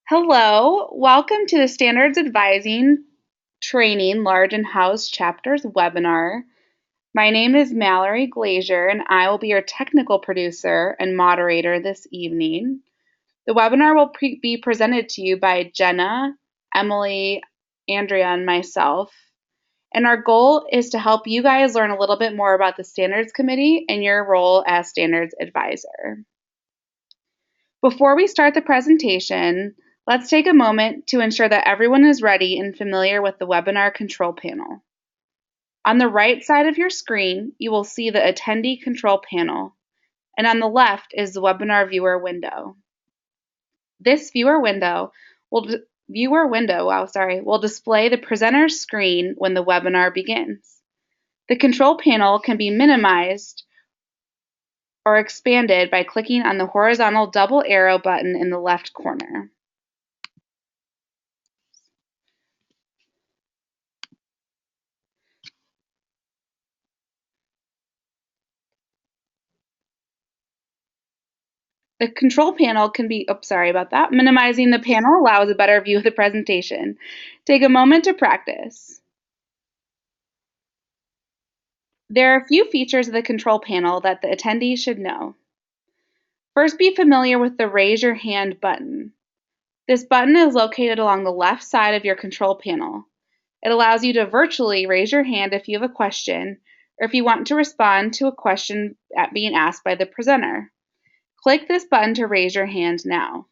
Hello, welcome to the Standards Advising Training Large and House Chapters webinar. My name is Mallory Glazier, and I will be your technical producer and moderator this evening. The webinar will be presented to you by Jenna, Emily, Andrea, and myself. And our goal is to help you guys learn a little bit more about the Standards Committee and your role as Standards Advisor. Before we start the presentation, let's take a moment to ensure that everyone is ready and familiar with the webinar control panel. On the right side of your screen, you will see the attendee control panel, and on the left is the webinar viewer window. This viewer window will display the presenter's screen when the webinar begins. The control panel can be minimized or expanded by clicking on the horizontal double arrow button in the left corner. The control panel can be, minimizing the panel allows a better view of the presentation. Take a moment to practice. There are a few features of the control panel that the attendee should know. First, be familiar with the Raise Your Hand button. This button is located along the left side of your control panel. It allows you to virtually raise your hand if you have a question, or if you want to respond to a question being asked by the presenter. Click this button to raise your hand now.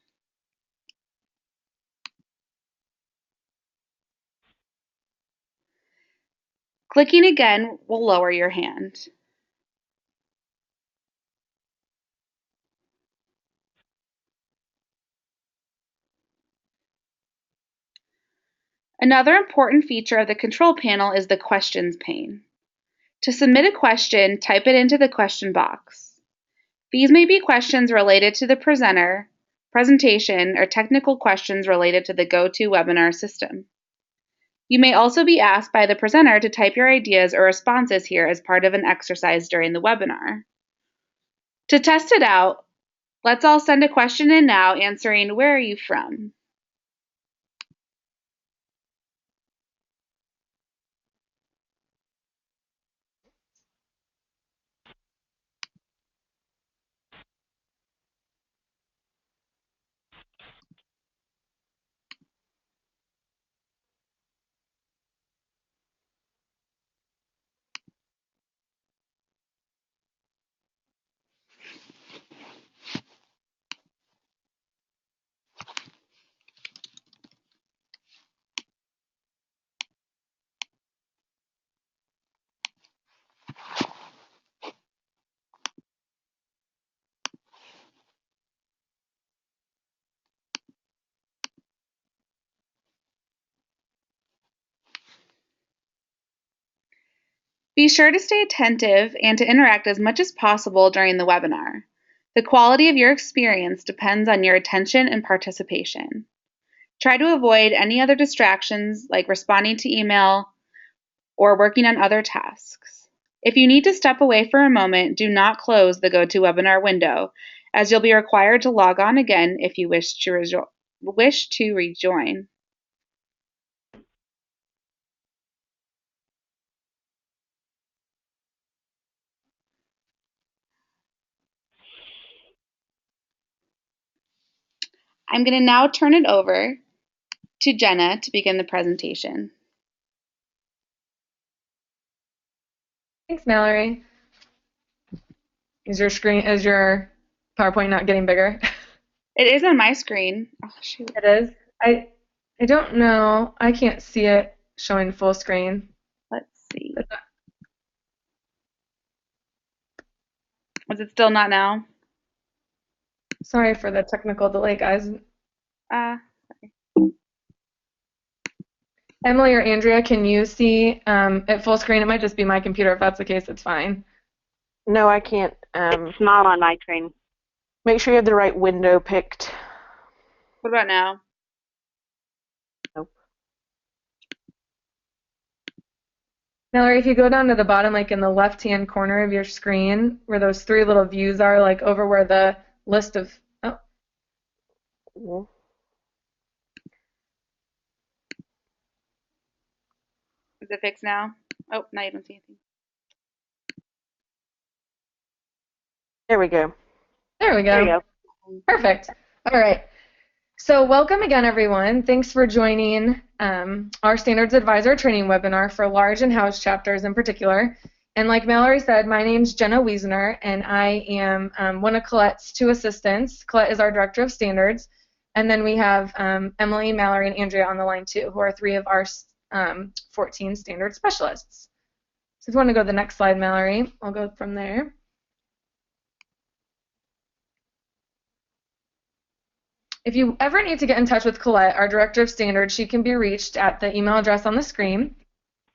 Clicking again will lower your hand. Another important feature of the control panel is the questions pane. To submit a question, type it into the question box. These may be questions related to the presentation, or technical questions related to the GoToWebinar system. You may also be asked by the presenter to type your ideas or responses here as part of an exercise during the webinar. To test it out, let's all send a question in now answering, "Where are you from?" Be sure to stay attentive and to interact as much as possible during the webinar. The quality of your experience depends on your attention and participation. Try to avoid any other distractions like responding to email or working on other tasks. If you need to step away for a moment, do not close the GoToWebinar window, as you'll be required to log on again if you wish to rejoin. I'm going to now turn it over to Jenna to begin the presentation. Thanks, Mallory. Is your PowerPoint not getting bigger? It is on my screen. Oh, shoot. It is. I don't know. I can't see it showing full screen. Let's see. Is it still not now? Sorry for the technical delay, guys. Emily or Andrea, can you see at full screen? It might just be my computer. If that's the case, it's fine. No, I can't. It's not on my screen. Make sure you have the right window picked. What about now? Nope. Mallory, if you go down to the bottom, like in the left-hand corner of your screen, where those three little views are, like over where the list of... Yeah. it fixed now? Oh, now you don't see anything. There we go. There we go. There you go. Perfect. All right. So welcome again, everyone. Thanks for joining our Standards Advisor training webinar for large and house chapters in particular. And like Mallory said, my name's Jenna Wiesner, and I am one of Colette's two assistants. Colette is our Director of Standards. And then we have Emily, Mallory, and Andrea on the line too, who are three of our 14 standard specialists. So if you want to go to the next slide, Mallory, I'll go from there. If you ever need to get in touch with Colette, our Director of Standards, she can be reached at the email address on the screen.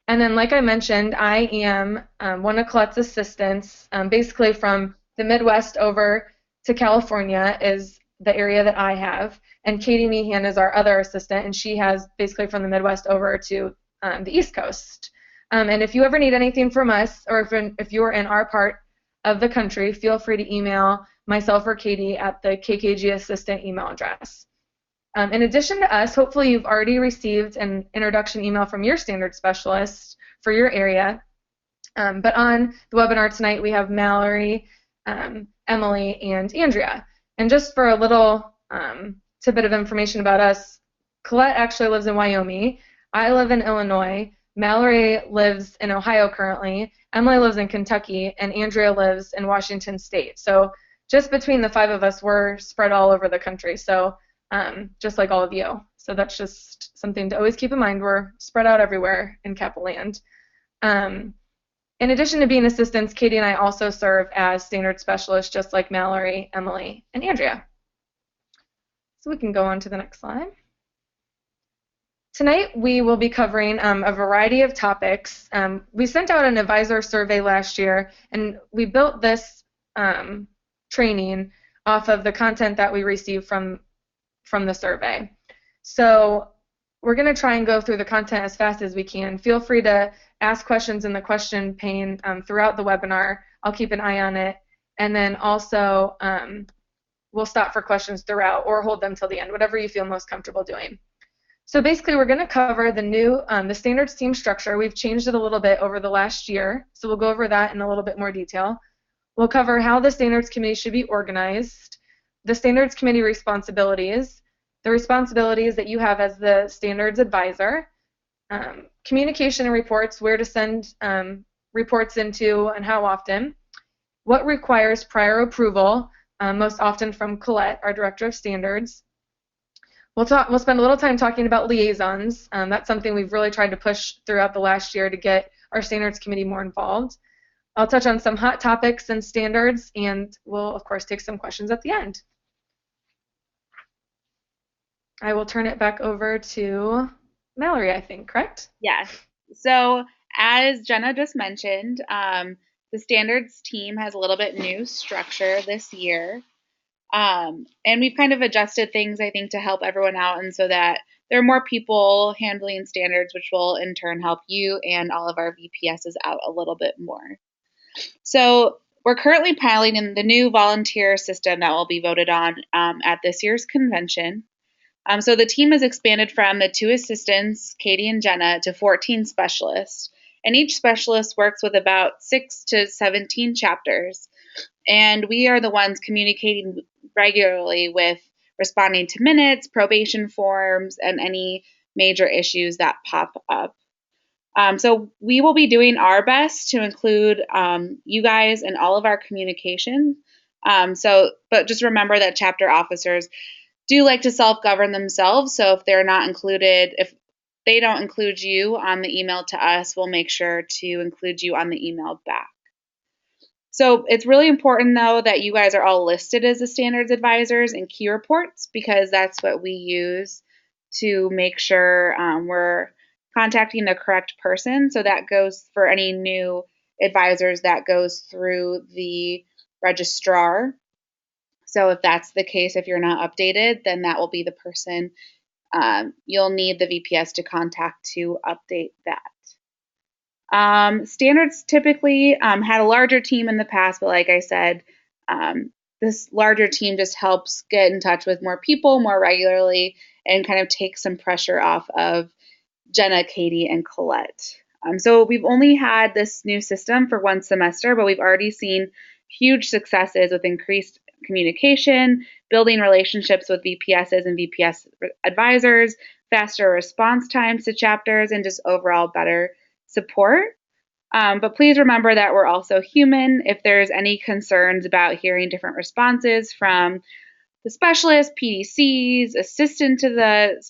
And then, like I mentioned, I am one of Colette's assistants. Basically, from the Midwest over to California is the area that I have. And Katie Meehan is our other assistant, and she has basically from the Midwest over to the East Coast. And if you ever need anything from us, or if you're in our part of the country, feel free to email myself or Katie at the KKG Assistant email address. In addition to us, hopefully you've already received an introduction email from your standard specialist for your area. But on the webinar tonight, we have Mallory, Emily, and Andrea. And just for a little tidbit of information about us, Colette actually lives in Wyoming. I live in Illinois. Mallory lives in Ohio currently. Emily lives in Kentucky, and Andrea lives in Washington State. So just between the five of us, we're spread all over the country, so just like all of you. So that's just something to always keep in mind. We're spread out everywhere in Kappa Land. In addition to being assistants, Katie and I also serve as standard specialists, just like Mallory, Emily, and Andrea. So we can go on to the next slide. Tonight we will be covering a variety of topics. We sent out an advisor survey last year, and we built this training off of the content that we received from the survey. So we're going to try and go through the content as fast as we can. Feel free to ask questions in the question pane throughout the webinar. I'll keep an eye on it. And then also we'll stop for questions throughout or hold them till the end, whatever you feel most comfortable doing. So basically we're going to cover the new the standards team structure. We've changed it a little bit over the last year, so we'll go over that in a little bit more detail. We'll cover how the standards committee should be organized, the standards committee responsibilities, the responsibilities that you have as the standards advisor, communication and reports, where to send reports into and how often, what requires prior approval, most often from Colette, our Director of Standards. We'll spend a little time talking about liaisons. That's something we've really tried to push throughout the last year to get our standards committee more involved. I'll touch on some hot topics and standards, and we'll, of course, take some questions at the end. I will turn it back over to Mallory, I think, correct? Yes. So as Jenna just mentioned, the standards team has a little bit new structure this year. And we've kind of adjusted things, I think, to help everyone out, and so that there are more people handling standards, which will in turn help you and all of our VPSs out a little bit more. So we're currently piloting the new volunteer system that will be voted on at this year's convention. So the team has expanded from the 2 assistants, Katie and Jenna, to 14 specialists. And each specialist works with about 6 to 17 chapters. And we are the ones communicating regularly with responding to minutes, probation forms, and any major issues that pop up. So we will be doing our best to include you guys in all of our communication. But just remember that chapter officers do like to self-govern themselves. So if they're not included, if they don't include you on the email to us, we'll make sure to include you on the email back. So it's really important, though, that you guys are all listed as the standards advisors in key reports, because that's what we use to make sure we're contacting the correct person. So that goes for any new advisors, that goes through the registrar. So if that's the case, if you're not updated, then that will be the person you'll need the VPS to contact to update that. Standards typically had a larger team in the past, but like I said, this larger team just helps get in touch with more people more regularly and kind of take some pressure off of Jenna, Katie, and Colette. So we've only had this new system for one semester, but we've already seen huge successes with increased communication, building relationships with VPSs and VPS advisors, faster response times to chapters, and just overall better support. But please remember that we're also human. If there's any concerns about hearing different responses from the specialists, PDCs, assistant to the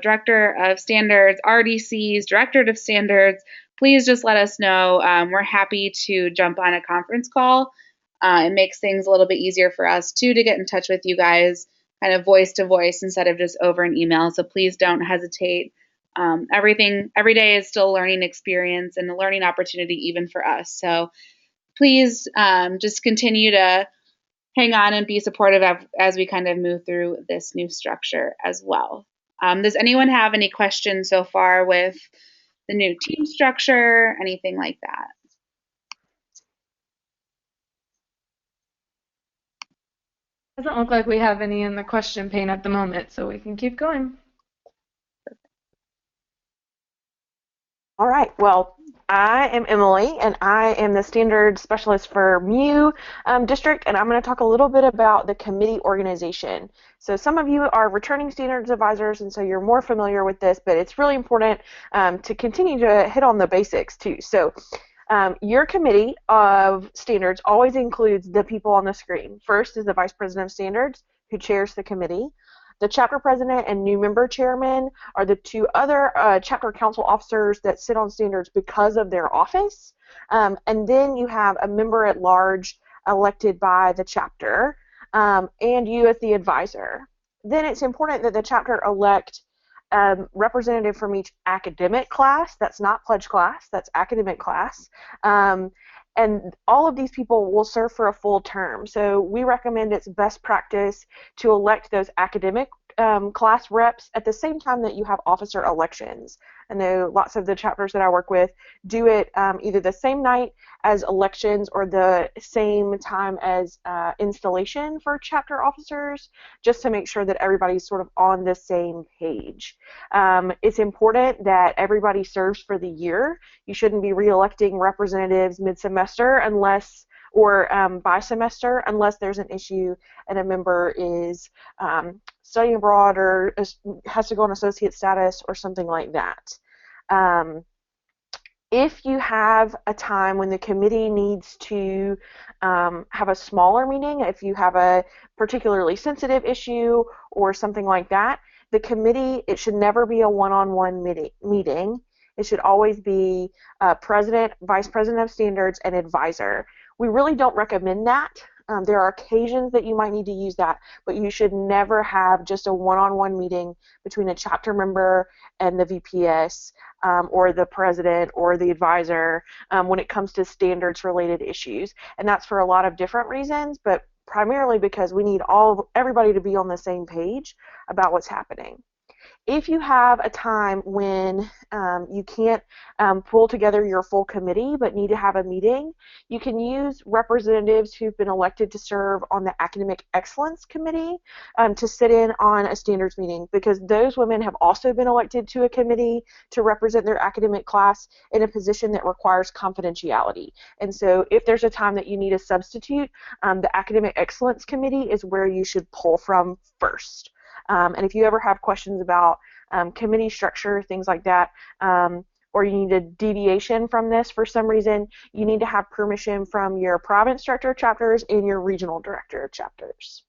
director of standards, RDCs, director of standards, please just let us know. We're happy to jump on a conference call. It makes things a little bit easier for us too to get in touch with you guys kind of voice to voice instead of just over an email. So please don't hesitate. Every day is still a learning experience and a learning opportunity even for us. So please just continue to hang on and be supportive as we kind of move through this new structure as well. Does anyone have any questions so far with the new team structure, anything like that? Doesn't look like we have any in the question pane at the moment, so we can keep going. All right. Well, I am Emily, and I am the standards specialist for MU district, and I'm going to talk a little bit about the committee organization. So some of you are returning standards advisors, and so you're more familiar with this, but it's really important to continue to hit on the basics too. So your committee of standards always includes the people on the screen. First is the Vice President of Standards, who chairs the committee. The chapter president and new member chairman are the two other chapter council officers that sit on standards because of their office. And then you have a member at large elected by the chapter, and you as the advisor. Then it's important that the chapter elect representative from each academic class. That's not pledge class, that's academic class. And all of these people will serve for a full term. So we recommend it's best practice to elect those academic class reps at the same time that you have officer elections. I know lots of the chapters that I work with do it either the same night as elections or the same time as installation for chapter officers, just to make sure that everybody's sort of on the same page. It's important that everybody serves for the year. You shouldn't be re-electing representatives mid-semester unless or by semester unless there's an issue and a member is studying abroad or has to go on associate status or something like that. If you have a time when the committee needs to have a smaller meeting, if you have a particularly sensitive issue or something like that, the committee, it should never be a one-on-one meeting. It should always be president, vice president of standards, and advisor. We really don't recommend that. There are occasions that you might need to use that, but you should never have just a one-on-one meeting between a chapter member and the VPS or the president or the advisor when it comes to standards-related issues. And that's for a lot of different reasons, but primarily because we need everybody to be on the same page about what's happening. If you have a time when you can't pull together your full committee but need to have a meeting, you can use representatives who've been elected to serve on the Academic Excellence Committee to sit in on a standards meeting, because those women have also been elected to a committee to represent their academic class in a position that requires confidentiality. And so if there's a time that you need a substitute, the Academic Excellence Committee is where you should pull from first. And if you ever have questions about committee structure, things like that, or you need a deviation from this for some reason, you need to have permission from your province director of chapters and your regional director of chapters.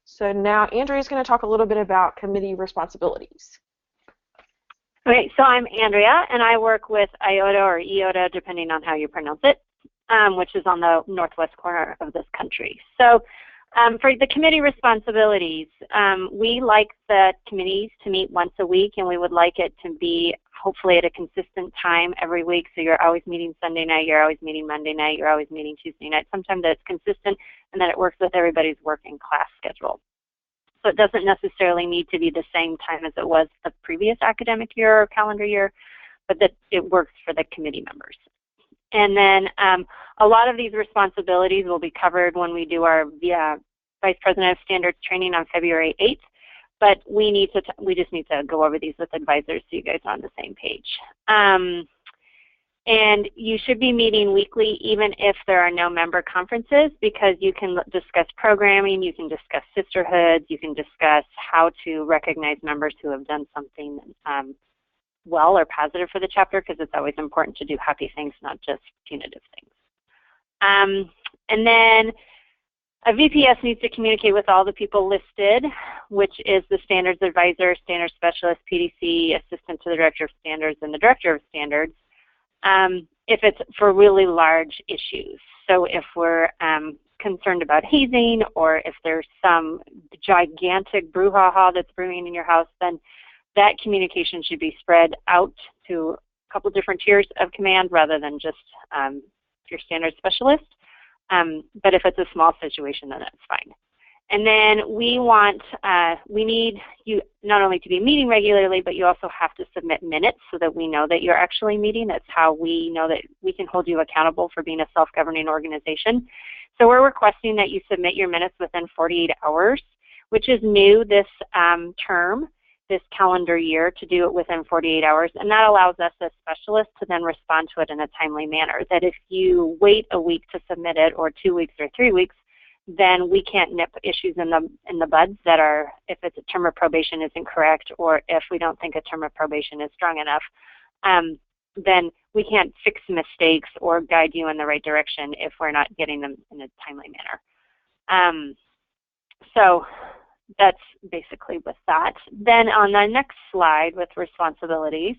So now Andrea is going to talk a little bit about committee responsibilities. Okay, so I'm Andrea, and I work with IOTA or EOTA, depending on how you pronounce it, which is on the northwest corner of this country. So for the committee responsibilities, we like the committees to meet once a week, and we would like it to be hopefully at a consistent time every week. So you're always meeting Sunday night, you're always meeting Monday night, you're always meeting Tuesday night. Sometimes that's consistent and that it works with everybody's work and class schedule. So it doesn't necessarily need to be the same time as it was the previous academic year or calendar year, but that it works for the committee members. And then a lot of these responsibilities will be covered when we do our Vice President of Standards training on February 8th, but we just need to go over these with advisors so you guys are on the same page. And you should be meeting weekly even if there are no member conferences, because you can discuss programming, you can discuss sisterhoods, you can discuss how to recognize members who have done something well or positive for the chapter, because it's always important to do happy things, not just punitive things. And then a VPS needs to communicate with all the people listed, which is the standards advisor, standards specialist, PDC, assistant to the director of standards, and the director of standards, if it's for really large issues. So if we're concerned about hazing, or if there's some gigantic brouhaha that's brewing in your house, then that communication should be spread out to a couple different tiers of command rather than just your standard specialist. But if it's a small situation, then that's fine. And then we need you not only to be meeting regularly, but you also have to submit minutes so that we know that you're actually meeting. That's how we know that we can hold you accountable for being a self-governing organization. So we're requesting that you submit your minutes within 48 hours, which is new this term, this calendar year, to do it within 48 hours. And that allows us as specialists to then respond to it in a timely manner. That if you wait a week to submit it, or 2 weeks or 3 weeks, then we can't nip issues in the buds that are, if it's a term of probation isn't correct, or if we don't think a term of probation is strong enough, then we can't fix mistakes or guide you in the right direction if we're not getting them in a timely manner. So that's basically with that. Then on the next slide with responsibilities,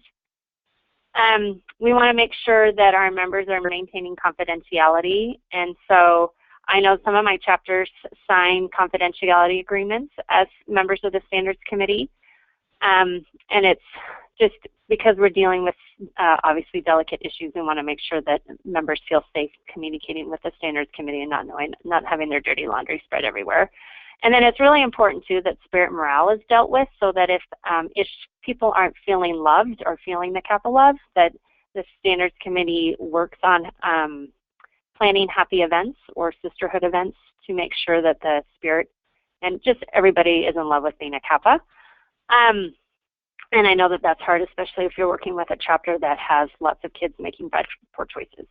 we want to make sure that our members are maintaining confidentiality. And so I know some of my chapters sign confidentiality agreements as members of the Standards Committee. And it's just because we're dealing with obviously delicate issues, we want to make sure that members feel safe communicating with the Standards Committee and not having their dirty laundry spread everywhere. And then it's really important too that spirit morale is dealt with, so that if people aren't feeling loved or feeling the CAPA love, that the Standards Committee works on planning happy events or sisterhood events to make sure that the spirit and just everybody is in love with being a CAPA. And I know that that's hard, especially if you're working with a chapter that has lots of kids making poor choices.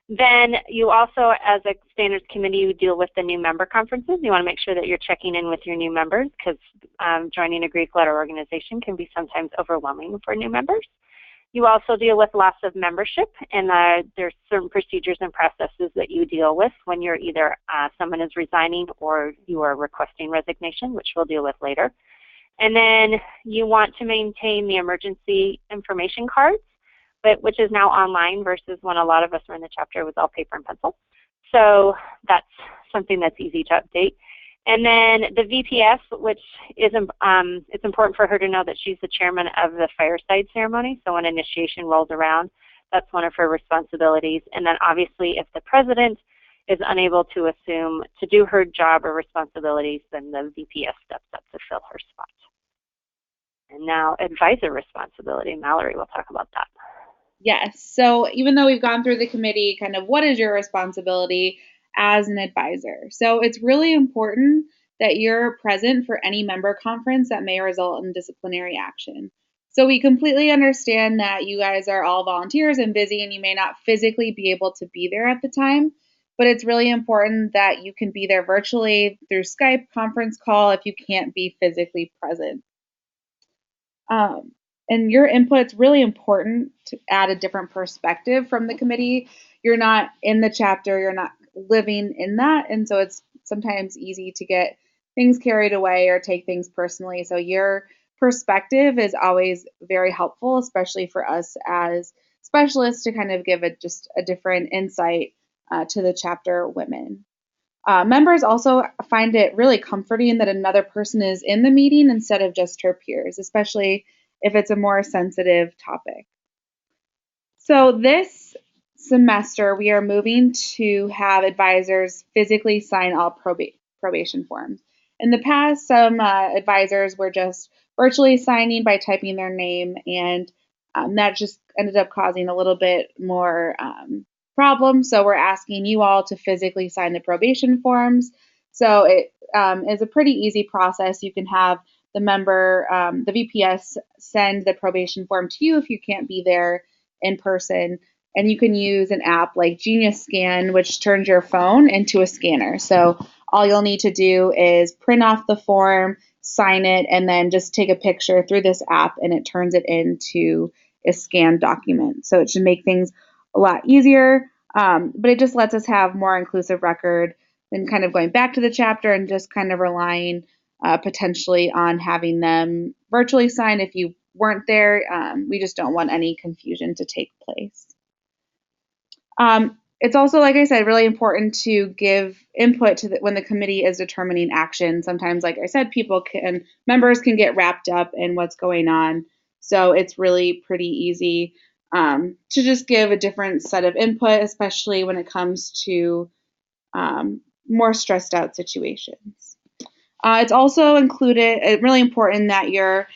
Then you also, as a Standards Committee, you deal with the new member conferences. You want to make sure that you're checking in with your new members, because joining a Greek letter organization can be sometimes overwhelming for new members. You also deal with loss of membership, and there's certain procedures and processes that you deal with when you're either someone is resigning or you are requesting resignation, which we'll deal with later. And then you want to maintain the emergency information cards, which is now online versus when a lot of us were in the chapter, it was all paper and pencil. So that's something that's easy to update. And then the VPS, which is it's important for her to know that she's the chairman of the fireside ceremony. So when initiation rolls around, that's one of her responsibilities. And then obviously if the president is unable to assume to do her job or responsibilities, then the VPS steps up to fill her spot. And now advisor responsibility. Mallory will talk about that. Yes. So even though we've gone through the committee, kind of what is your responsibility as an advisor? So it's really important that you're present for any member conference that may result in disciplinary action. So we completely understand that you guys are all volunteers and busy, and you may not physically be able to be there at the time, but it's really important that you can be there virtually through Skype, conference call, if you can't be physically present. And your input's really important to add a different perspective from the committee. You're not in the chapter, you're not living in that, and so it's sometimes easy to get things carried away or take things personally. So your perspective is always very helpful, especially for us as specialists, to kind of give just a different insight to the chapter women. Members also find it really comforting that another person is in the meeting instead of just her peers, especially if it's a more sensitive topic. So this semester, we are moving to have advisors physically sign all probation forms. In the past, some advisors were just virtually signing by typing their name, and that just ended up causing a little bit more problems. So we're asking you all to physically sign the probation forms. So it is a pretty easy process. You can have the member, the VPS, send the probation form to you if you can't be there in person. And you can use an app like Genius Scan, which turns your phone into a scanner. So all you'll need to do is print off the form, sign it, and then just take a picture through this app, and it turns it into a scanned document. So it should make things a lot easier, but it just lets us have more inclusive record than kind of going back to the chapter and just kind of relying potentially on having them virtually sign if you weren't there. We just don't want any confusion to take place. It's also, like I said, really important to give input to when the committee is determining action. Sometimes, like I said, members can get wrapped up in what's going on. So it's really pretty easy to just give a different set of input, especially when it comes to more stressed out situations. It's also really important that you're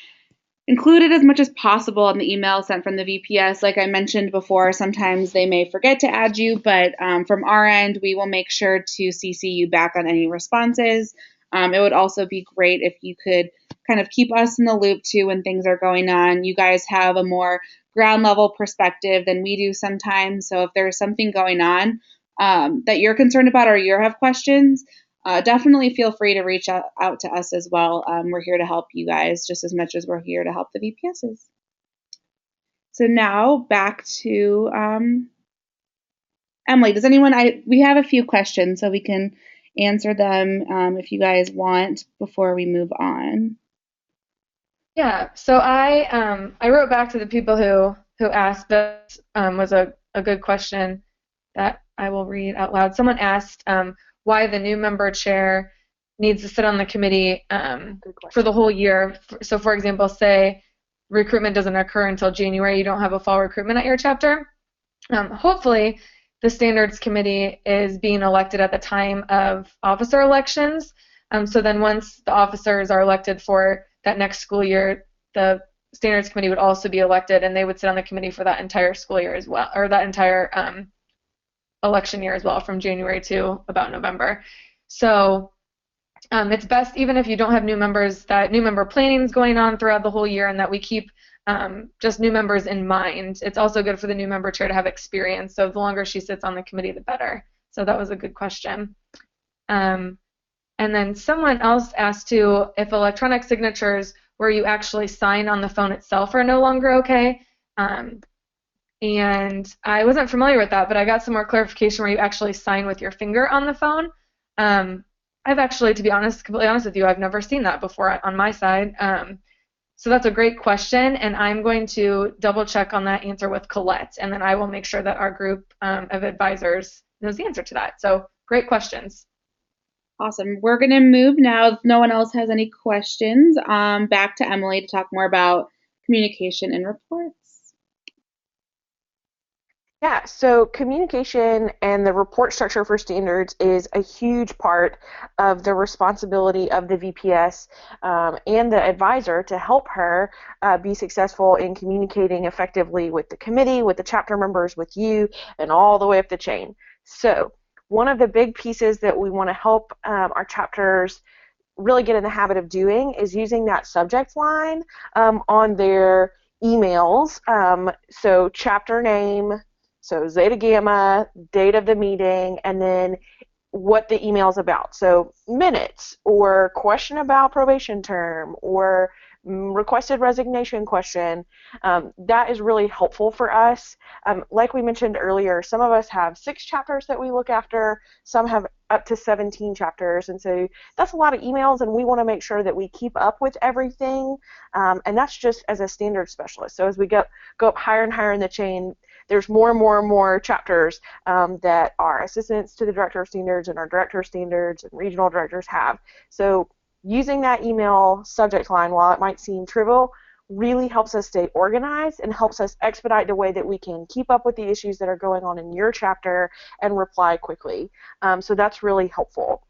included as much as possible in the email sent from the VPS. Like I mentioned before, sometimes they may forget to add you, but from our end, we will make sure to CC you back on any responses. It would also be great if you could kind of keep us in the loop too when things are going on. You guys have a more ground level perspective than we do sometimes. So if there's something going on that you're concerned about or you have questions, definitely feel free to reach out to us as well. We're here to help you guys just as much as we're here to help the VPSs. So now back to Emily. Does anyone? We have a few questions, so we can answer them if you guys want before we move on. Yeah. So I wrote back to the people who asked. This was a good question that I will read out loud. Someone asked why the new member chair needs to sit on the committee for the whole year. So, for example, say recruitment doesn't occur until January, you don't have a fall recruitment at your chapter. Hopefully, the standards committee is being elected at the time of officer elections. So then once the officers are elected for that next school year, the standards committee would also be elected, and they would sit on the committee for that entire school year as well, or that entire election year as well, from January to about November. So it's best, even if you don't have new members, that new member planning is going on throughout the whole year and that we keep just new members in mind. It's also good for the new member chair to have experience, so the longer she sits on the committee, the better. So that was a good question. And then someone else asked too if electronic signatures where you actually sign on the phone itself are no longer okay. And I wasn't familiar with that, but I got some more clarification where you actually sign with your finger on the phone. I've actually, to be honest, completely honest with you, I've never seen that before on my side. So that's a great question, and I'm going to double check on that answer with Colette, and then I will make sure that our group of advisors knows the answer to that. So great questions. Awesome. We're going to move now, if no one else has any questions, back to Emily to talk more about communication and reports. Yeah, so communication and the report structure for standards is a huge part of the responsibility of the VPS and the advisor to help her be successful in communicating effectively with the committee, with the chapter members, with you, and all the way up the chain. So one of the big pieces that we want to help our chapters really get in the habit of doing is using that subject line on their emails. So chapter name, so Zeta Gamma, date of the meeting, and then what the email is about. So minutes, or question about probation term, or requested resignation question. That is really helpful for us. Like we mentioned earlier, some of us have 6 chapters that we look after, some have up to 17 chapters, and so that's a lot of emails, and we want to make sure that we keep up with everything, and that's just as a standard specialist. So as we go up higher and higher in the chain, there's more and more and more chapters that our assistants to the director of standards and our director of standards and regional directors have. So using that email subject line, while it might seem trivial, really helps us stay organized and helps us expedite the way that we can keep up with the issues that are going on in your chapter and reply quickly. So that's really helpful.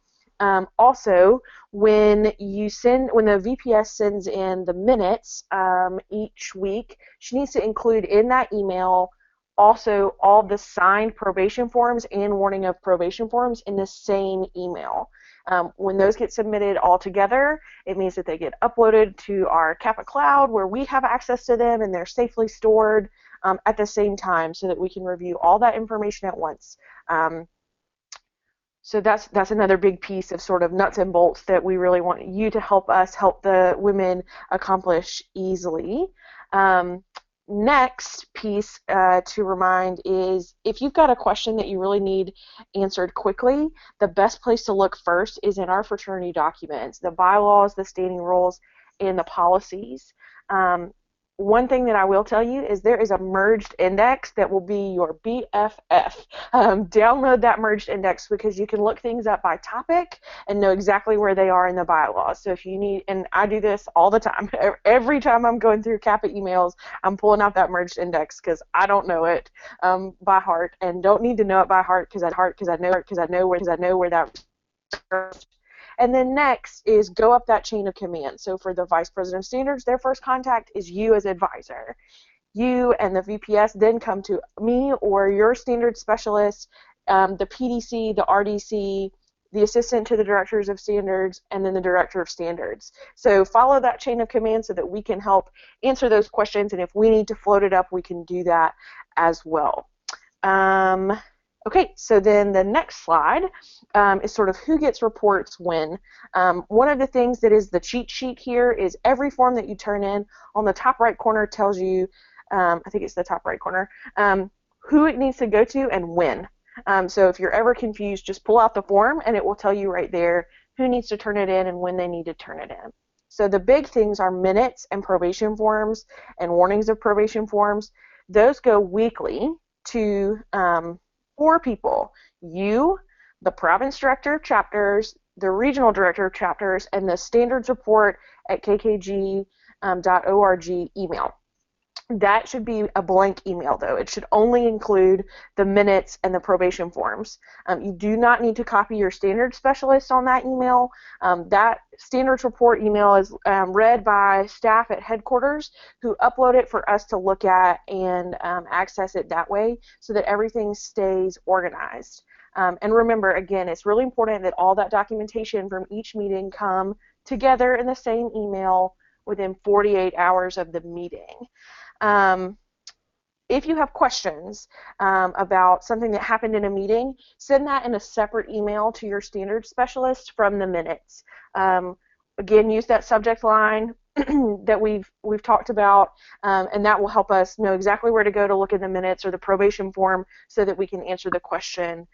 Also, when the VPS sends in the minutes each week, she needs to include in that email also all the signed probation forms and warning of probation forms in the same email. When those get submitted all together, it means that they get uploaded to our Kappa Cloud where we have access to them and they're safely stored. at the same time so that we can review all that information at once. So that's another big piece of sort of nuts and bolts that we really want you to help us help the women accomplish easily. Next piece to remind is if you've got a question that you really need answered quickly, the best place to look first is in our fraternity documents, the bylaws, the standing rules, and the policies. One thing that I will tell you is there is a merged index that will be your BFF. Download that merged index because you can look things up by topic and know exactly where they are in the bylaws. So if you need, and I do this all the time, every time I'm going through CAPA emails, I'm pulling out that merged index because I don't know it by heart and don't need to know it by heart because I know where that. And then next is go up that chain of command. So for the Vice President of Standards, their first contact is you as advisor. You and the VPS then come to me or your standards specialist, the PDC, the RDC, the assistant to the directors of standards, and then the director of standards. So follow that chain of command so that we can help answer those questions, and if we need to float it up, we can do that as well. Okay, so then the next slide is sort of who gets reports when. One of the things that is the cheat sheet here is every form that you turn in on the top right corner tells you, I think it's the top right corner, who it needs to go to and when. So if you're ever confused, just pull out the form and it will tell you right there who needs to turn it in and when they need to turn it in. So the big things are minutes and probation forms and warnings of probation forms. Those go weekly to 4 people: you, the province director of chapters, the regional director of chapters, and the standards report at kkg.org email. That should be a blank email, though. It should only include the minutes and the probation forms. You do not need to copy your standards specialist on that email. That standards report email is read by staff at headquarters who upload it for us to look at and access it that way so that everything stays organized. And remember, again, it's really important that all that documentation from each meeting come together in the same email within 48 hours of the meeting. If you have questions about something that happened in a meeting, send that in a separate email to your standards specialist from the minutes. Again, use that subject line that we've talked about, and that will help us know exactly where to go to look at the minutes or the probation form so that we can answer the question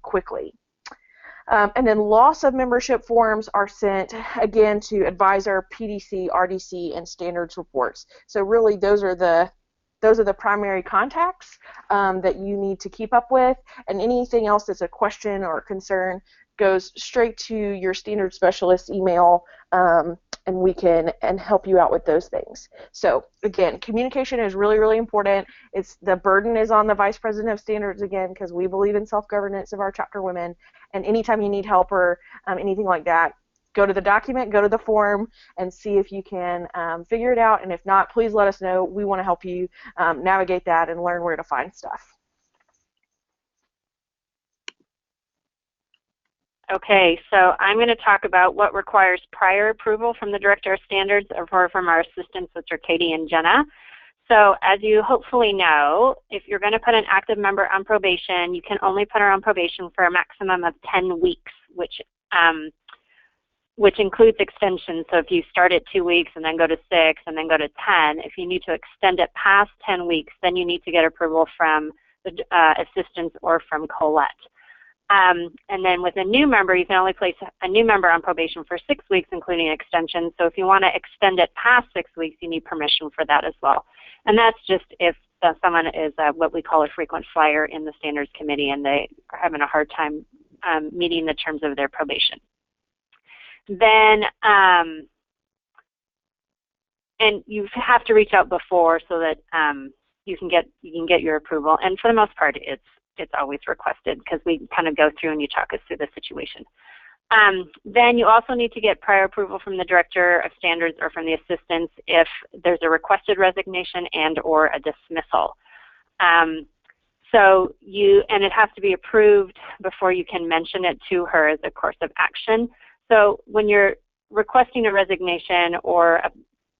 quickly. And then loss of membership forms are sent, again, to advisor, PDC, RDC, and standards reports. So really those are the primary contacts that you need to keep up with, and anything else that's a question or a concern goes straight to your standards specialist email, and we can help you out with those things. So again, communication is really, really important. The burden is on the Vice President of Standards again because we believe in self-governance of our chapter women, and anytime you need help or anything like that, go to the document, go to the form, and see if you can figure it out, and if not, please let us know. We want to help you navigate that and learn where to find stuff. Okay, so I'm going to talk about what requires prior approval from the Director of Standards or from our assistants, which are Katie and Jenna. So as you hopefully know, if you're going to put an active member on probation, you can only put her on probation for a maximum of 10 weeks, which includes extensions. So if you start at 2 weeks and then go to 6 and then go to 10, if you need to extend it past 10 weeks, then you need to get approval from the assistants or from Colette. And then with a new member, you can only place a new member on probation for 6 weeks, including extension. So if you want to extend it past 6 weeks, you need permission for that as well. And that's just if someone is what we call a frequent flyer in the standards committee and they are having a hard time meeting the terms of their probation. Then, and you have to reach out before so that you can get your approval. And for the most part, it's always requested because we kind of go through and you talk us through the situation. Then you also need to get prior approval from the Director of Standards or from the assistants if there's a requested resignation and or a dismissal. And it has to be approved before you can mention it to her as a course of action. So when you're requesting a resignation or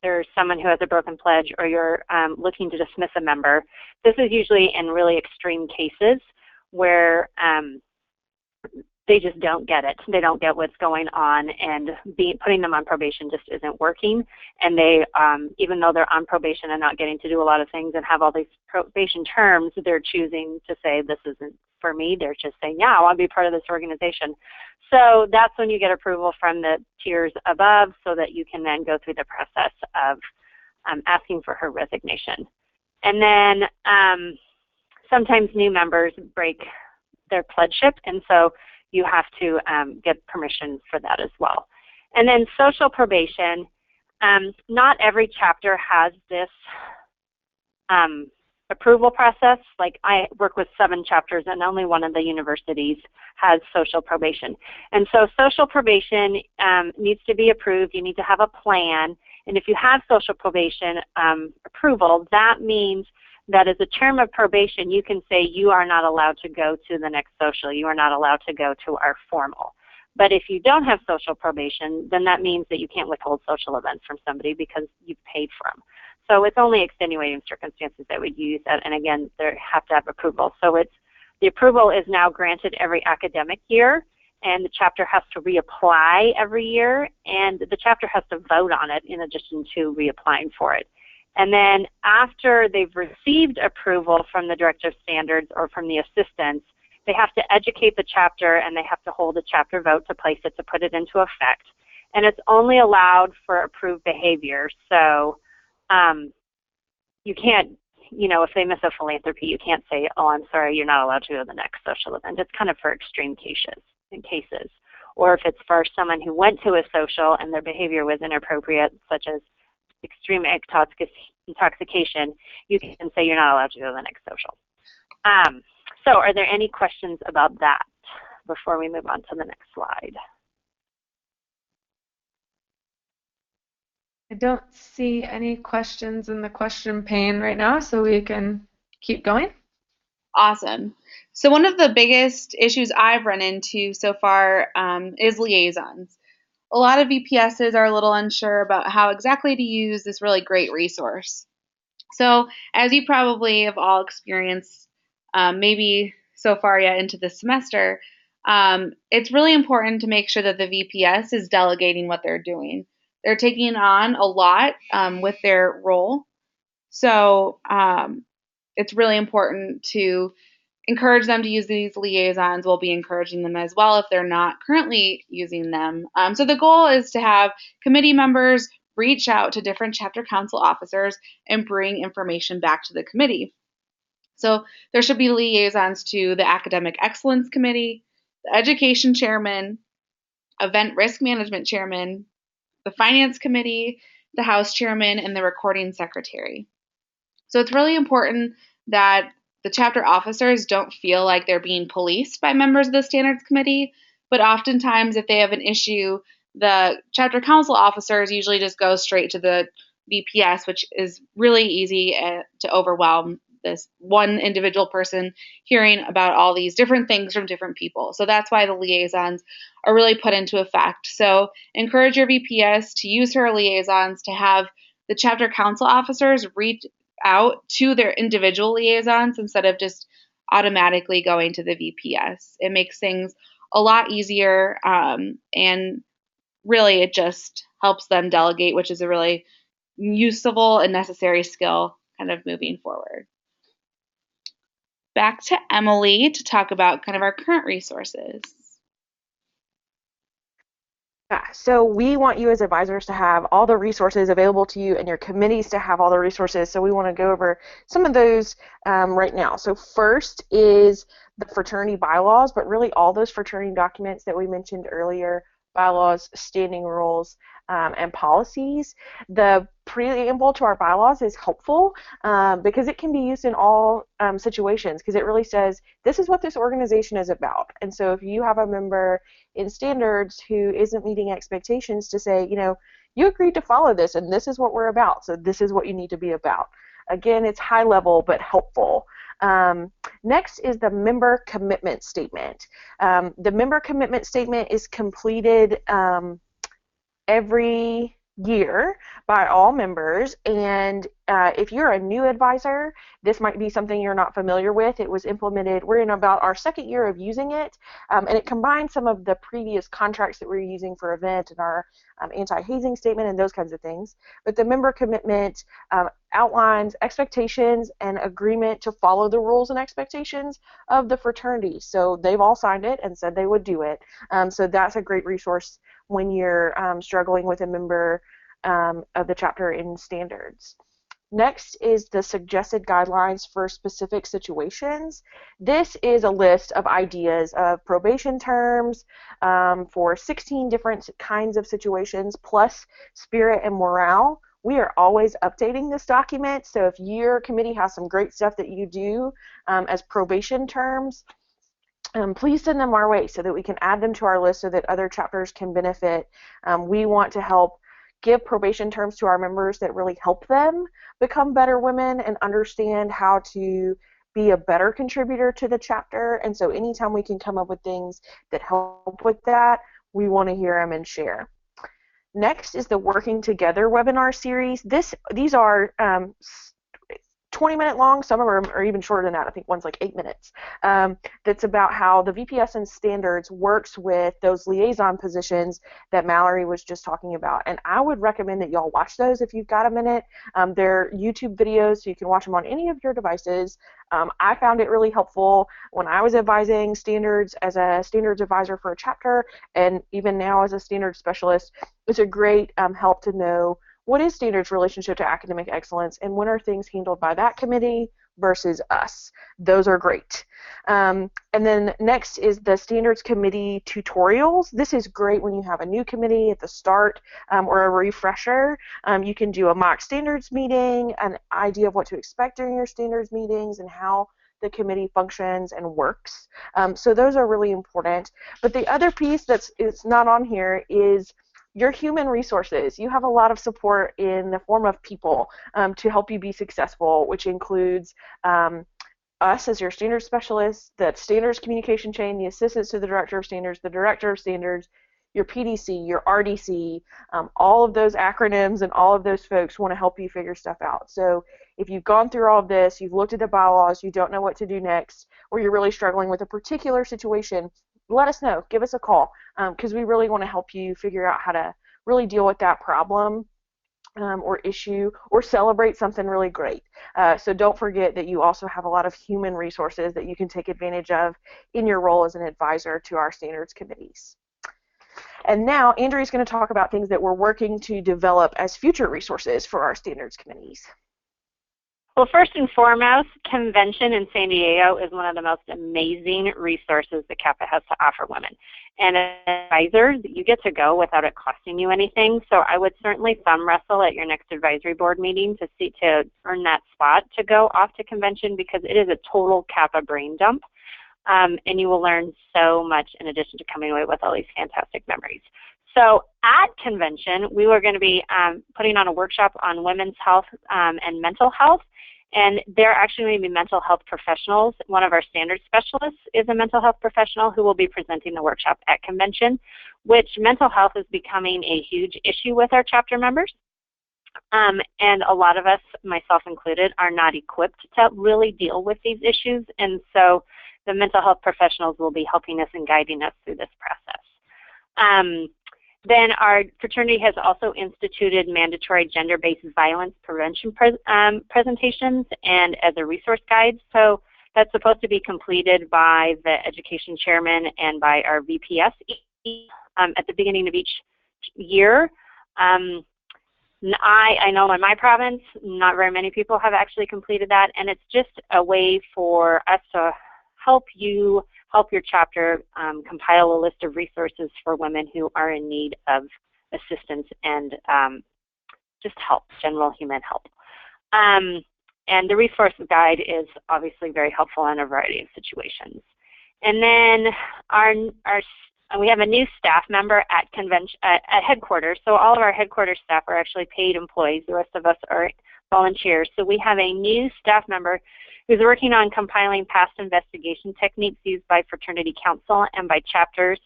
there's someone who has a broken pledge, or you're looking to dismiss a member. This is usually in really extreme cases where they just don't get it. They don't get what's going on, and putting them on probation just isn't working. And they, even though they're on probation and not getting to do a lot of things and have all these probation terms, they're choosing to say, this isn't for me. They're just saying, yeah, I want to be part of this organization. So that's when you get approval from the tiers above, so that you can then go through the process of asking for her resignation. And then sometimes new members break their pledgeship, and so you have to get permission for that as well. And then social probation, not every chapter has this approval process. Like, I work with 7 chapters, and only one of the universities has social probation. And so social probation needs to be approved. You need to have a plan. And if you have social probation approval, that means that as a term of probation, you can say you are not allowed to go to the next social. You are not allowed to go to our formal. But if you don't have social probation, then that means that you can't withhold social events from somebody because you've paid for them. So it's only extenuating circumstances that would use that, and again, they have to have approval. So the approval is now granted every academic year, and the chapter has to reapply every year, and the chapter has to vote on it in addition to reapplying for it. And then after they've received approval from the Director of Standards or from the assistants, they have to educate the chapter, and they have to hold a chapter vote to place it, to put it into effect. And it's only allowed for approved behavior. So you can't, if they miss a philanthropy, you can't say, oh, I'm sorry, you're not allowed to go to the next social event. It's kind of for extreme cases. Or if it's for someone who went to a social and their behavior was inappropriate, such as extreme intoxication, you can say you're not allowed to go to the next social. So are there any questions about that before we move on to the next slide? I don't see any questions in the question pane right now, so we can keep going. Awesome. So one of the biggest issues I've run into so far is liaisons. A lot of VPSs are a little unsure about how exactly to use this really great resource. So as you probably have all experienced, maybe so far yet into this semester, it's really important to make sure that the VPS is delegating what they're doing. They're taking on a lot with their role. So it's really important to encourage them to use these liaisons. We'll be encouraging them as well if they're not currently using them. So the goal is to have committee members reach out to different chapter council officers and bring information back to the committee. So there should be liaisons to the Academic Excellence Committee, the Education Chairman, Event Risk Management Chairman, the Finance Committee, the House Chairman, and the Recording Secretary. So it's really important that the chapter officers don't feel like they're being policed by members of the Standards Committee, but oftentimes if they have an issue, the chapter council officers usually just go straight to the VPS, which is really easy to overwhelm this one individual person hearing about all these different things from different people. So that's why the liaisons are really put into effect. So encourage your VPS to use her liaisons to have the chapter council officers reach out to their individual liaisons instead of just automatically going to the VPS. It makes things a lot easier, and really it just helps them delegate, which is a really useful and necessary skill kind of moving forward. Back to Emily to talk about kind of our current resources. Yeah, so we want you as advisors to have all the resources available to you, and your committees to have all the resources. So we want to go over some of those right now. So first is the fraternity bylaws, but really all those fraternity documents that we mentioned earlier, bylaws, standing rules, and policies. The preamble to our bylaws is helpful because it can be used in all situations, because it really says this is what this organization is about. And so if you have a member in standards who isn't meeting expectations, to say, you agreed to follow this and this is what we're about, so this is what you need to be about. Again, it's high level but helpful. Next is the member commitment statement. The member commitment statement is completed every year by all members, and if you're a new advisor, this might be something you're not familiar with. It was implemented, we're in about our second year of using it, and it combines some of the previous contracts that we're using for event and our anti-hazing statement and those kinds of things. But the member commitment outlines expectations and agreement to follow the rules and expectations of the fraternity. So they've all signed it and said they would do it. So that's a great resource when you're struggling with a member of the chapter in standards. Next is the suggested guidelines for specific situations. This is a list of ideas of probation terms for 16 different kinds of situations, plus spirit and morale. We are always updating this document, so if your committee has some great stuff that you do as probation terms, please send them our way so that we can add them to our list so that other chapters can benefit. We want to help give probation terms to our members that really help them become better women and understand how to be a better contributor to the chapter. And so anytime we can come up with things that help with that, we want to hear them and share. Next is the Working Together webinar series. These are 20-minute long, some of them are even shorter than that. I think one's like 8 minutes. That's about how the VPS and standards works with those liaison positions that Mallory was just talking about. And I would recommend that y'all watch those if you've got a minute. They're YouTube videos, so you can watch them on any of your devices. I found it really helpful when I was advising standards as a standards advisor for a chapter, and even now as a standards specialist. It's a great help to know what is standards' relationship to academic excellence, and when are things handled by that committee versus us? Those are great. And then next is the standards committee tutorials. This is great when you have a new committee at the start or a refresher. You can do a mock standards meeting, an idea of what to expect during your standards meetings and how the committee functions and works. So those are really important. But the other piece that's not on here is your human resources. You have a lot of support in the form of people to help you be successful, which includes us as your standards specialists, the standards communication chain, the assistants to the director of standards, your PDC, your RDC, all of those acronyms and all of those folks want to help you figure stuff out. So if you've gone through all of this, you've looked at the bylaws, you don't know what to do next, or you're really struggling with a particular situation, let us know. Give us a call because we really want to help you figure out how to really deal with that problem or issue or celebrate something really great. So don't forget that you also have a lot of human resources that you can take advantage of in your role as an advisor to our standards committees. And now Andrea's going to talk about things that we're working to develop as future resources for our standards committees. Well, first and foremost, convention in San Diego is one of the most amazing resources that CAPA has to offer women. And as an advisor, you get to go without it costing you anything. So I would certainly thumb wrestle at your next advisory board meeting to earn that spot to go off to convention, because it is a total CAPA brain dump. And you will learn so much in addition to coming away with all these fantastic memories. So at convention, we were going to be putting on a workshop on women's health and mental health. And they're actually going to be mental health professionals. One of our standards specialists is a mental health professional who will be presenting the workshop at convention, which mental health is becoming a huge issue with our chapter members. And a lot of us, myself included, are not equipped to really deal with these issues. And so the mental health professionals will be helping us and guiding us through this process. Then our fraternity has also instituted mandatory gender-based violence prevention presentations and as a resource guide. So that's supposed to be completed by the education chairman and by our VPS at the beginning of each year. I know in my province, not very many people have actually completed that, and it's just a way for us to help your chapter compile a list of resources for women who are in need of assistance and just help, general human help. And the resource guide is obviously very helpful in a variety of situations. And then we have a new staff member at headquarters. So all of our headquarters staff are actually paid employees. The rest of us are volunteers. So we have a new staff member who's working on compiling past investigation techniques used by fraternity council and by chapters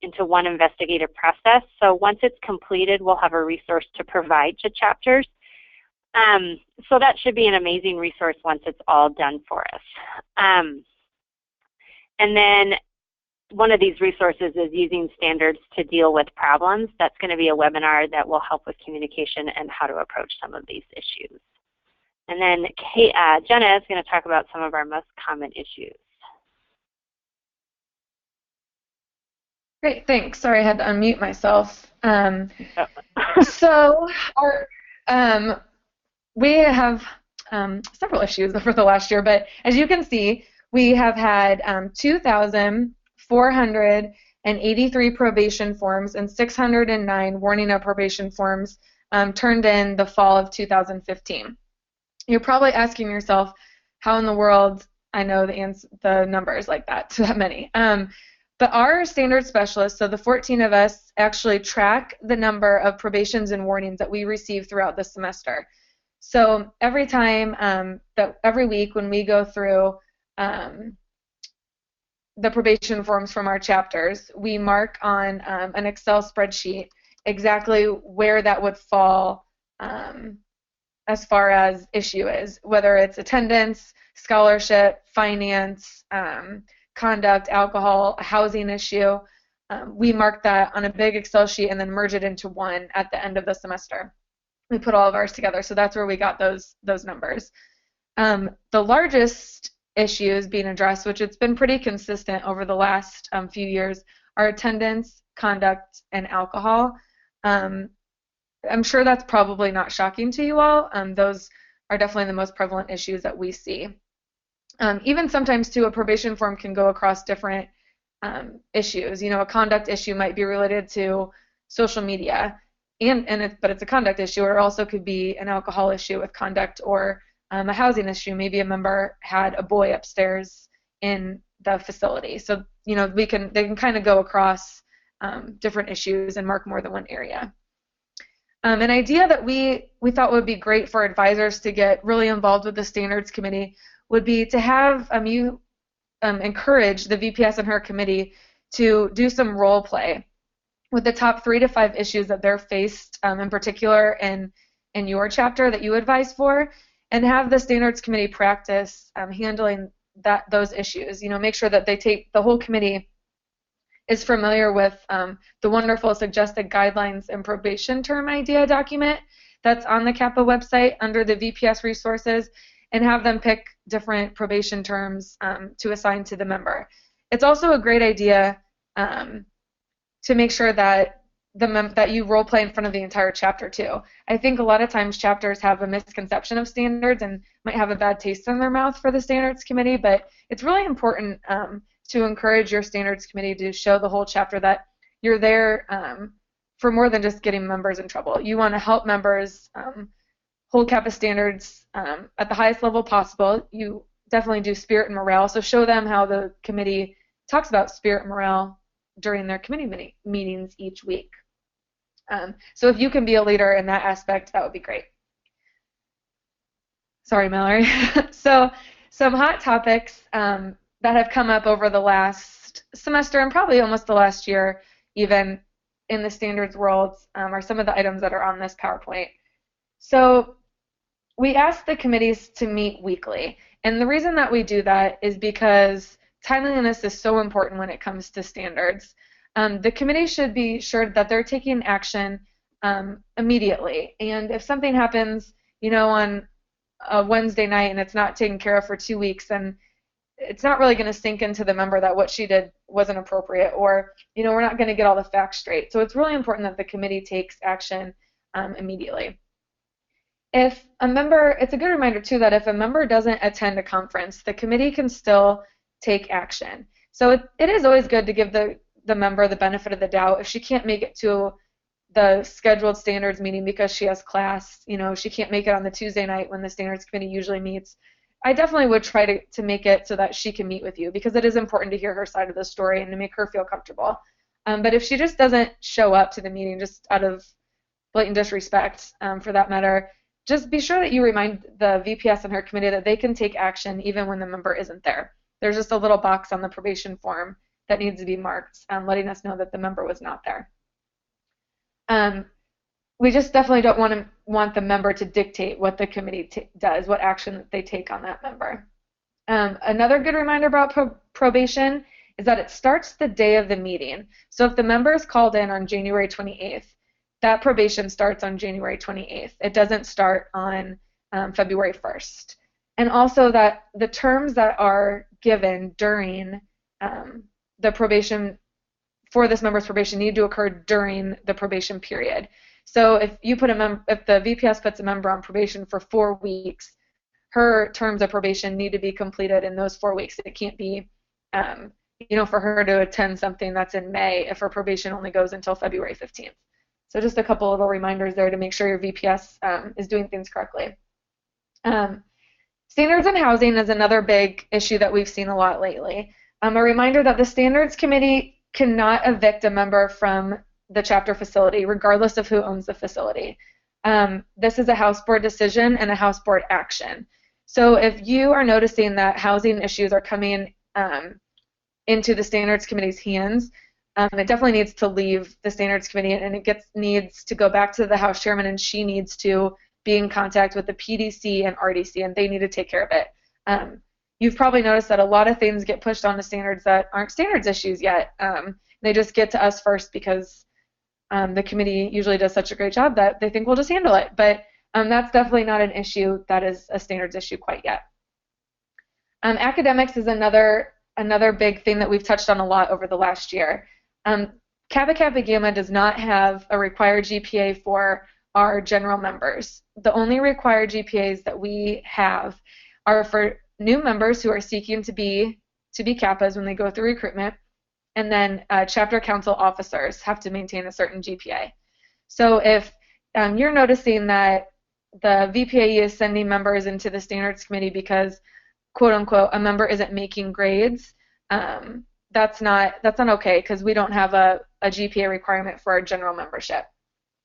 into one investigative process. So once it's completed, we'll have a resource to provide to chapters. So that should be an amazing resource once it's all done for us. And then one of these resources is using standards to deal with problems. That's going to be a webinar that will help with communication and how to approach some of these issues. And then Jenna is going to talk about some of our most common issues. Great, thanks. Sorry, I had to unmute myself. So we have several issues over the last year, but as you can see, we have had 2,483 probation forms and 609 warning of probation forms turned in the fall of 2015. You're probably asking yourself, how in the world I know the numbers like that, to that many. But our standard specialists, so the 14 of us, actually track the number of probations and warnings that we receive throughout the semester. So every time, every week when we go through the probation forms from our chapters, we mark on an Excel spreadsheet exactly where that would fall as far as issue is, whether it's attendance, scholarship, finance, conduct, alcohol, a housing issue. We mark that on a big Excel sheet and then merge it into one at the end of the semester. We put all of ours together, so that's where we got those numbers. The largest issues being addressed, which it's been pretty consistent over the last few years, are attendance, conduct, and alcohol. I'm sure that's probably not shocking to you all. Those are definitely the most prevalent issues that we see. Even sometimes, too, a probation form can go across different issues. You know, a conduct issue might be related to social media, but it's a conduct issue, or it also could be an alcohol issue with conduct, or a housing issue. Maybe a member had a boy upstairs in the facility. So, you know, they can kind of go across different issues and mark more than one area. An idea that we thought would be great for advisors to get really involved with the standards committee would be to have you encourage the VPS and her committee to do some role play with the top 3 to 5 issues that they're faced in particular in your chapter that you advise for, and have the standards committee practice handling those issues. You know, make sure that the whole committee is familiar with the wonderful suggested guidelines and probation term idea document that's on the CAPA website under the VPS resources, and have them pick different probation terms to assign to the member. It's also a great idea to make sure that that you role play in front of the entire chapter too. I think a lot of times chapters have a misconception of standards and might have a bad taste in their mouth for the standards committee, but it's really important to encourage your standards committee to show the whole chapter that you're there for more than just getting members in trouble. You want to help members hold CAPA standards at the highest level possible. You definitely do spirit and morale, so show them how the committee talks about spirit and morale during their committee meetings each week. So if you can be a leader in that aspect, that would be great. Sorry, Mallory. So some hot topics that have come up over the last semester and probably almost the last year even in the standards world are some of the items that are on this PowerPoint. So we asked the committees to meet weekly, and the reason that we do that is because timeliness is so important when it comes to standards. The committee should be sure that they're taking action immediately, and if something happens, you know, on a Wednesday night and it's not taken care of for 2 weeks, then it's not really going to sink into the member that what she did wasn't appropriate, or, you know, we're not going to get all the facts straight. So it's really important that the committee takes action immediately. If a member, it's a good reminder too that if a member doesn't attend a conference, the committee can still take action. So it is always good to give the member the benefit of the doubt. If she can't make it to the scheduled standards meeting because she has class, you know, she can't make it on the Tuesday night when the standards committee usually meets, I definitely would try to make it so that she can meet with you, because it is important to hear her side of the story and to make her feel comfortable. But if she just doesn't show up to the meeting, just out of blatant disrespect for that matter, just be sure that you remind the VPS and her committee that they can take action even when the member isn't there. There's just a little box on the probation form that needs to be marked, letting us know that the member was not there. We just definitely don't want the member to dictate what the committee does, what action that they take on that member. Another good reminder about probation is that it starts the day of the meeting. So if the member is called in on January 28th, that probation starts on January 28th. It doesn't start on February 1st. And also that the terms that are given during the probation, for this member's probation, need to occur during the probation period. So if you put if the VPS puts a member on probation for 4 weeks, her terms of probation need to be completed in those 4 weeks. It can't be, for her to attend something that's in May if her probation only goes until February 15th. So just a couple little reminders there to make sure your VPS is doing things correctly. Standards in housing is another big issue that we've seen a lot lately. A reminder that the Standards Committee cannot evict a member from the chapter facility, regardless of who owns the facility. This is a House Board decision and a House Board action. So if you are noticing that housing issues are coming into the Standards Committee's hands, it definitely needs to leave the Standards Committee, and it needs to go back to the House Chairman, and she needs to be in contact with the PDC and RDC, and they need to take care of it. You've probably noticed that a lot of things get pushed on to standards that aren't standards issues yet. They just get to us first because the committee usually does such a great job that they think we'll just handle it. But that's definitely not an issue that is a standards issue quite yet. Academics is another big thing that we've touched on a lot over the last year. Kappa Kappa Gamma does not have a required GPA for our general members. The only required GPAs that we have are for new members who are seeking to be Kappas when they go through recruitment, and then chapter council officers have to maintain a certain GPA. So if you're noticing that the VPAE is sending members into the standards committee because, quote unquote, a member isn't making grades, that's not okay, because we don't have a GPA requirement for our general membership.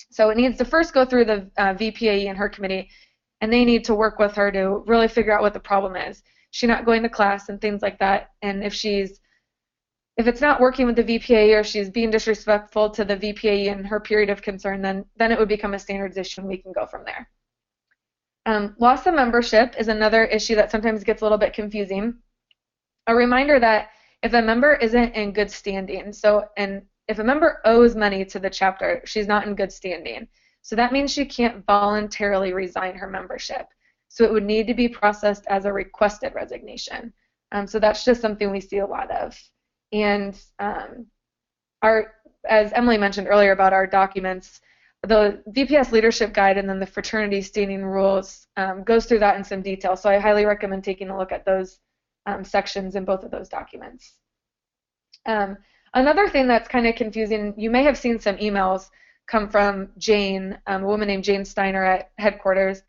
So it needs to first go through the VPAE and her committee, and they need to work with her to really figure out what the problem is. She's not going to class and things like that, and if it's not working with the VPAE or she's being disrespectful to the VPAE in her period of concern, then it would become a standards issue, and we can go from there. Loss of membership is another issue that sometimes gets a little bit confusing. A reminder that if a member isn't in good standing, and if a member owes money to the chapter, she's not in good standing. So that means she can't voluntarily resign her membership. So it would need to be processed as a requested resignation. So that's just something we see a lot of. And as Emily mentioned earlier about our documents, the VPS leadership guide and then the fraternity standing rules goes through that in some detail. So I highly recommend taking a look at those sections in both of those documents. Another thing that's kind of confusing, you may have seen some emails come from Jane, a woman named Jane Steiner at headquarters,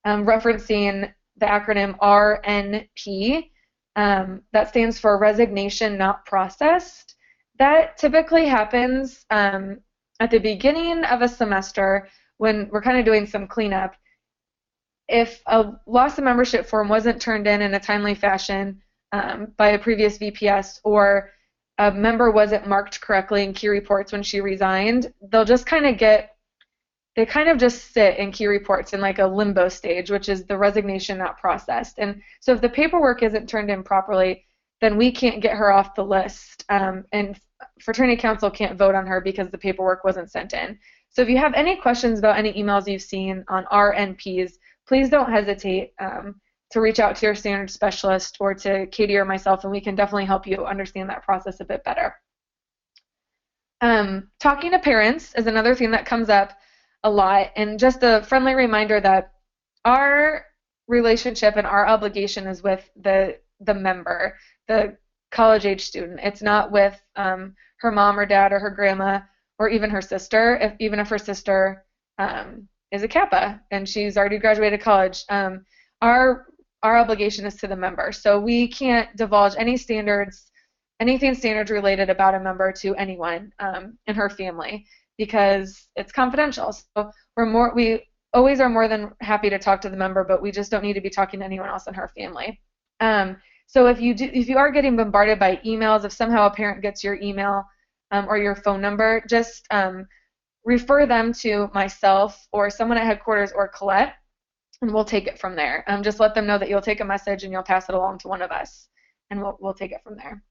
referencing the acronym RNP. That stands for Resignation Not Processed. That typically happens at the beginning of a semester when we're kind of doing some cleanup. If a loss of membership form wasn't turned in a timely fashion by a previous VPS, or a member wasn't marked correctly in key reports when she resigned, they'll just kind of just sit in key reports in like a limbo stage, which is the resignation not processed. And so if the paperwork isn't turned in properly, then we can't get her off the list, and fraternity council can't vote on her because the paperwork wasn't sent in. So if you have any questions about any emails you've seen on RNPs, please don't hesitate to reach out to your standards specialist or to Katie or myself, and we can definitely help you understand that process a bit better. Talking to parents is another thing that comes up a lot, and just a friendly reminder that our relationship and our obligation is with the member, the college-age student. It's not with her mom or dad or her grandma or even her sister, even if her sister is a Kappa and she's already graduated college. Our obligation is to the member, so we can't divulge anything standards related about a member to anyone in her family because it's confidential. So we always are more than happy to talk to the member, but we just don't need to be talking to anyone else in her family. So if you are getting bombarded by emails, if somehow a parent gets your email or your phone number, just refer them to myself or someone at headquarters or Colette, and we'll take it from there. Just let them know that you'll take a message and you'll pass it along to one of us, and we'll take it from there.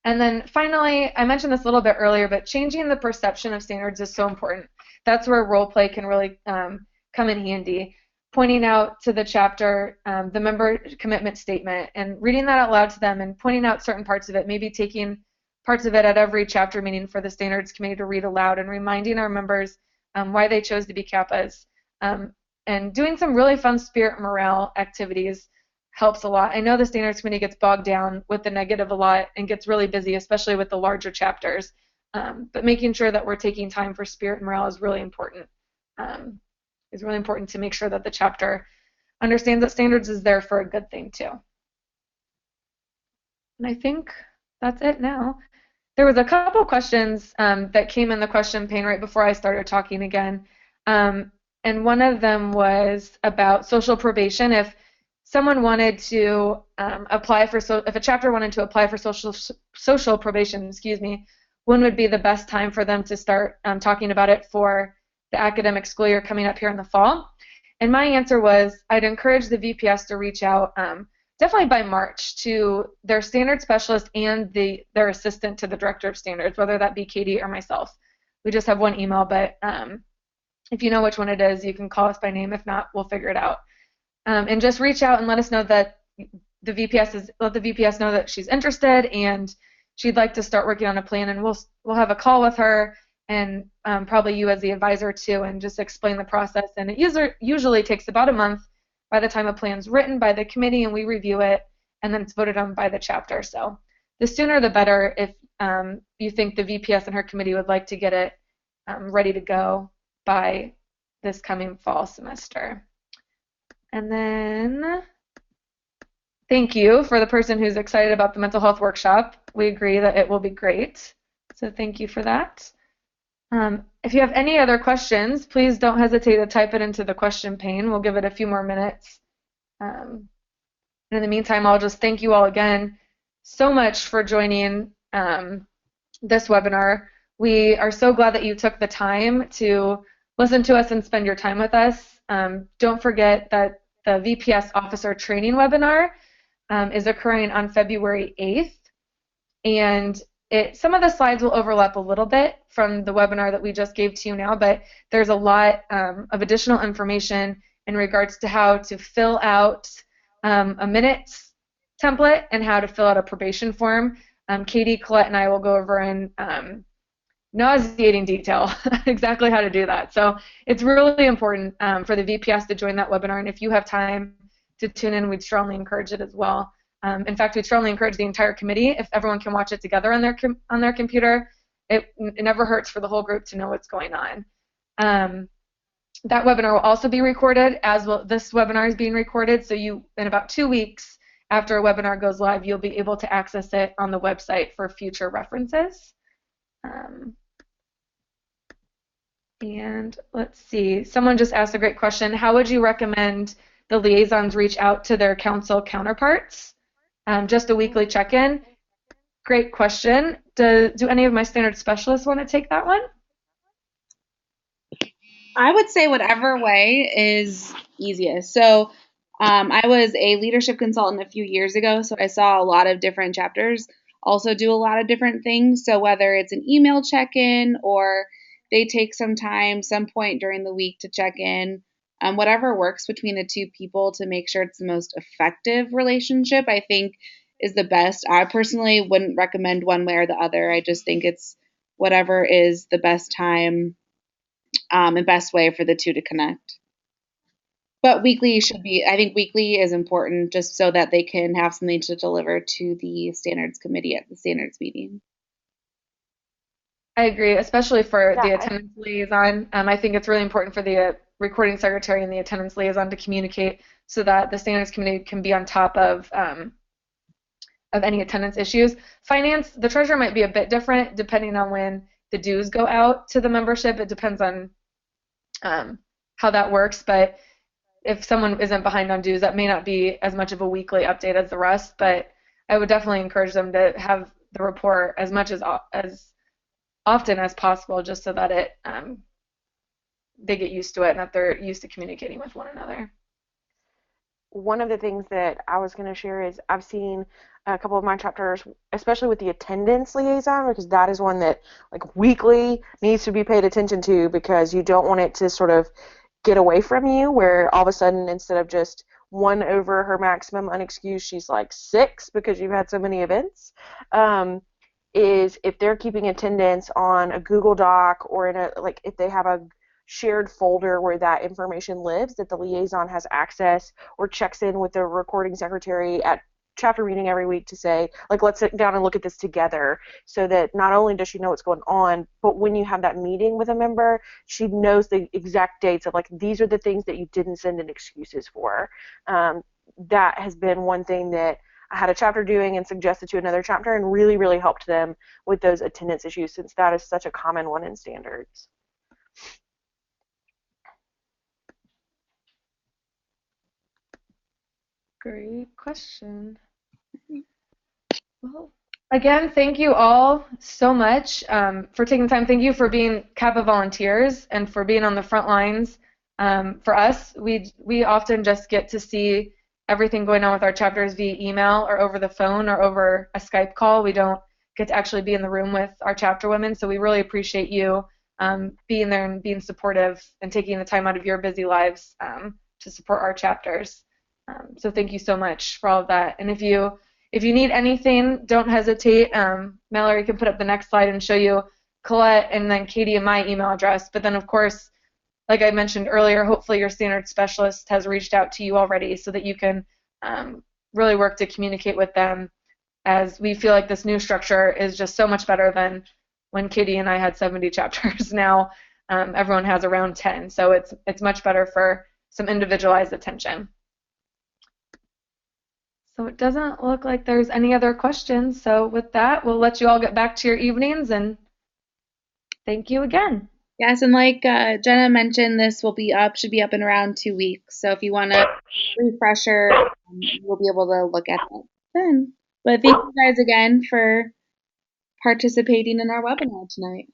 And then finally, I mentioned this a little bit earlier, but changing the perception of standards is so important. That's where role play can really come in handy. Pointing out to the chapter the member commitment statement and reading that out loud to them and pointing out certain parts of it, maybe taking parts of it at every chapter meeting for the standards committee to read aloud and reminding our members why they chose to be Kappas. And doing some really fun spirit morale activities helps a lot. I know the standards committee gets bogged down with the negative a lot and gets really busy, especially with the larger chapters. But making sure that we're taking time for spirit and morale is really important. It's really important to make sure that the chapter understands that standards is there for a good thing too. And I think that's it now. There was a couple questions that came in the question pane right before I started talking again. And one of them was about social probation. If someone wanted to apply for, if a chapter wanted to apply for social probation, when would be the best time for them to start talking about it for the academic school year coming up here in the fall? And my answer was I'd encourage the VPS to reach out definitely by March to their standard specialist and their assistant to the director of standards, whether that be Katie or myself. We just have one email, but if you know which one it is, you can call us by name. If not, we'll figure it out. And just reach out and let us know that let the VPS know that she's interested and she'd like to start working on a plan, and we'll have a call with her and probably you as the advisor too, and just explain the process. And it usually takes about a month by the time a plan's written by the committee and we review it, and then it's voted on by the chapter. So the sooner the better if you think the VPS and her committee would like to get it ready to go by this coming fall semester. And then thank you for the person who's excited about the mental health workshop. We agree that it will be great. So thank you for that. If you have any other questions, please don't hesitate to type it into the question pane. We'll give it a few more minutes. And in the meantime, I'll just thank you all again so much for joining this webinar. We are so glad that you took the time to listen to us and spend your time with us. Don't forget that the VPS officer training webinar is occurring on February 8th. And some of the slides will overlap a little bit from the webinar that we just gave to you now, but there's a lot of additional information in regards to how to fill out a minutes template and how to fill out a probation form. Katie, Colette, and I will go over in nauseating detail exactly how to do that. So it's really important for the VPS to join that webinar, and if you have time to tune in, we'd strongly encourage it as well. In fact, we'd strongly encourage the entire committee, if everyone can watch it together on their computer, it never hurts for the whole group to know what's going on. That webinar will also be recorded, as well. This webinar is being recorded, so in about 2 weeks after a webinar goes live, you'll be able to access it on the website for future references. And let's see, someone just asked a great question. How would you recommend the liaisons reach out to their council counterparts? Just a weekly check-in. Great question. Do any of my standard specialists want to take that one? I would say whatever way is easiest. So I was a leadership consultant a few years ago, so I saw a lot of different chapters also do a lot of different things. So whether it's an email check-in or they take some time, some point during the week to check in, whatever works between the two people to make sure it's the most effective relationship, I think is the best. I personally wouldn't recommend one way or the other. I just think it's whatever is the best time and best way for the two to connect. But weekly I think weekly is important just so that they can have something to deliver to the standards committee at the standards meeting. I agree, especially for the attendance liaison. I think it's really important for the recording secretary and the attendance liaison to communicate so that the standards committee can be on top of any attendance issues. Finance, the treasurer might be a bit different depending on when the dues go out to the membership. It depends on how that works, but if someone isn't behind on dues, that may not be as much of a weekly update as the rest, but I would definitely encourage them to have the report as much as often as possible, just so that they get used to it and that they're used to communicating with one another. One of the things that I was going to share is I've seen a couple of my chapters, especially with the attendance liaison, because that is one that like weekly needs to be paid attention to, because you don't want it to sort of get away from you, where all of a sudden, instead of just 1 over her maximum unexcused, she's like 6 because you've had so many events. Is if they're keeping attendance on a Google Doc, or in a, like, if they have a shared folder where that information lives, that the liaison has access, or checks in with the recording secretary at chapter meeting every week to say, like, let's sit down and look at this together, so that not only does she know what's going on, but when you have that meeting with a member, she knows the exact dates of, like, these are the things that you didn't send in excuses for. That has been one thing that I had a chapter doing and suggested to another chapter, and really, really helped them with those attendance issues, since that is such a common one in standards. Great question. Well, again, thank you all so much for taking the time. Thank you for being CAPA volunteers and for being on the front lines. For us, we often just get to see everything going on with our chapters via email or over the phone or over a Skype call. We don't get to actually be in the room with our chapter women, so we really appreciate you being there and being supportive and taking the time out of your busy lives to support our chapters. So thank you so much for all of that. And if you need anything, don't hesitate. Mallory can put up the next slide and show you Colette and then Katie and my email address. But then, of course, like I mentioned earlier, hopefully your standard specialist has reached out to you already, so that you can really work to communicate with them, as we feel like this new structure is just so much better than when Katie and I had 70 chapters. Now everyone has around 10, so it's much better for some individualized attention. So it doesn't look like there's any other questions. So with that, we'll let you all get back to your evenings, and thank you again. Yes, and like Jenna mentioned, this should be up in around 2 weeks. So if you want a refresher, you'll be able to look at that then. But thank you guys again for participating in our webinar tonight.